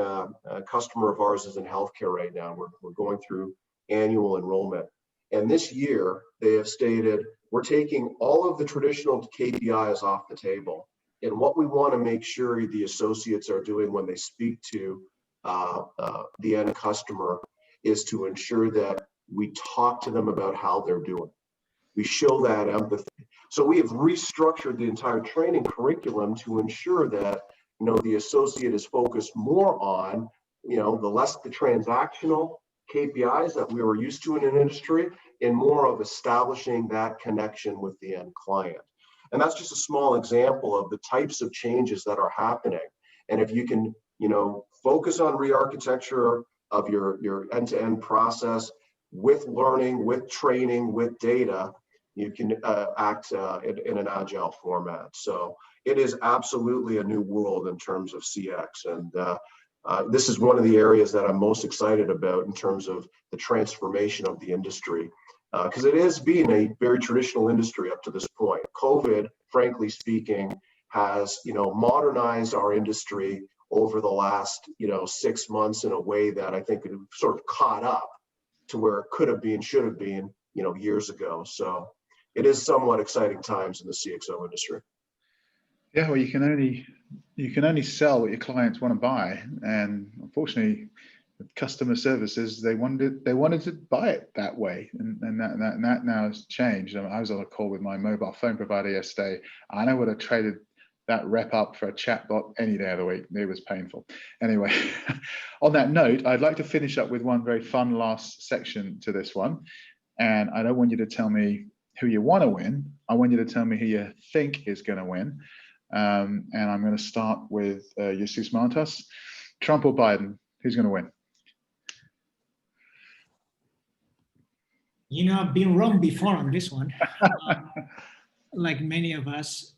customer of ours is in healthcare right now. We're going through annual enrollment. And this year, they have stated, we're taking all of the traditional KPIs off the table. And what we want to make sure the associates are doing when they speak to the end customer is to ensure that we talk to them about how they're doing. We show that empathy. So we have restructured the entire training curriculum to ensure that, the associate is focused more on, the transactional KPIs that we were used to in an industry, and more of establishing that connection with the end client. And that's just a small example of the types of changes that are happening. And if you can, focus on re-architecture of your end-to-end process with learning, with training, with data, you can act in an agile format. So it is absolutely a new world in terms of CX. And this is one of the areas that I'm most excited about in terms of the transformation of the industry. Because it is being a very traditional industry up to this point. COVID, frankly speaking, has modernized our industry over the last 6 months in a way that I think it sort of caught up to where it could have been, should have been, years ago. So it is somewhat exciting times in the CXO industry.
Yeah, well, you can only sell what your clients want to buy, and unfortunately, customer services, they wanted to buy it that way, and that now has changed. I was on a call with my mobile phone provider yesterday, and I would have traded that rep up for a chatbot any day of the week. It was painful. Anyway, on that note, I'd like to finish up with one very fun last section to this one, and I don't want you to tell me who you want to win. I want you to tell me who you think is going to win, and I'm going to start with Jesus Mantas. Trump or Biden? Who's going to win?
I've been wrong before on this one, like many of us.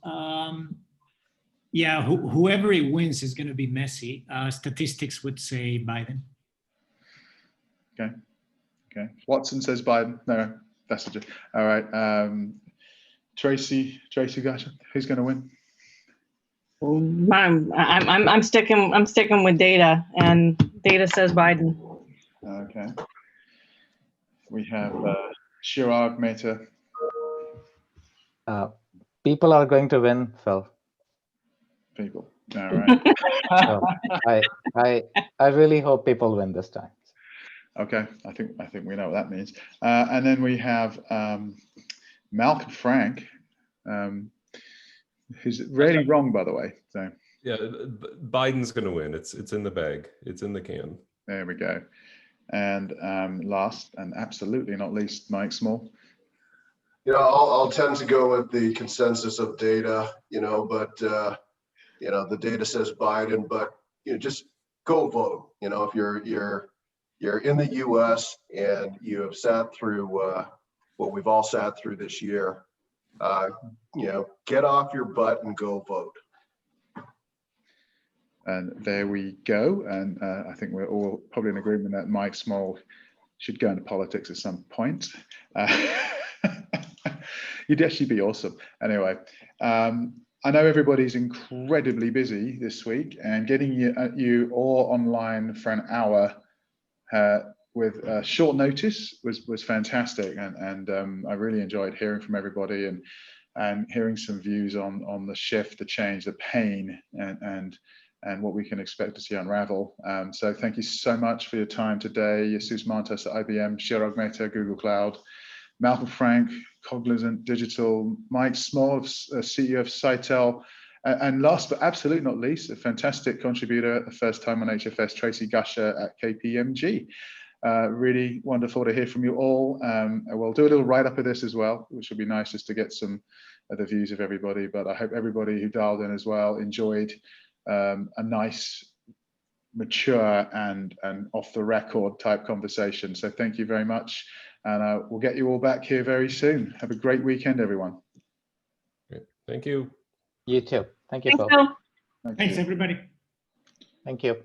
Whoever it wins is going to be messy. Statistics would say Biden.
Okay. Watson says Biden. No, that's a joke. All right. Tracy Gasha, who's going to win?
I'm sticking with data, and data says Biden.
Okay. We have Chirag Mehta.
People are going to win, Phil.
People. All right.
So I really hope people win this time.
Okay. I think we know what that means. And then we have Malcolm Frank, who's really wrong, by the way. So
yeah, Biden's going to win. It's in the bag. It's in the can.
There we go. And last and absolutely not least, Mike Small.
I'll tend to go with the consensus of data, but the data says Biden, but just go vote. If you're in the U.S. and you have sat through what we've all sat through this year, get off your butt and go vote.
And there we go. And I think we're all probably in agreement that Mike Small should go into politics at some point. You'd actually be awesome. Anyway, I know everybody's incredibly busy this week, and getting you all online for an hour with short notice was fantastic, and I really enjoyed hearing from everybody and hearing some views on the shift, the change, the pain, and what we can expect to see unravel. So thank you so much for your time today. Jesus Mantas at IBM, Chirag Mehta, Google Cloud, Malcolm Frank, Cognizant Digital, Mike Small, CEO of Sitel, and last but absolutely not least, a fantastic contributor at the first time on HFS, Tracy Gusher at KPMG. Really wonderful to hear from you all. We'll do a little write-up of this as well, which will be nice just to get some of the views of everybody. But I hope everybody who dialed in as well enjoyed a nice, mature and off the record type conversation. So thank you very much. And we'll get you all back here very soon. Have a great weekend, everyone.
Great. Thank you.
You too. Thank you,
Thanks,
Phil.
Phil.
Thanks, everybody.
Thank you.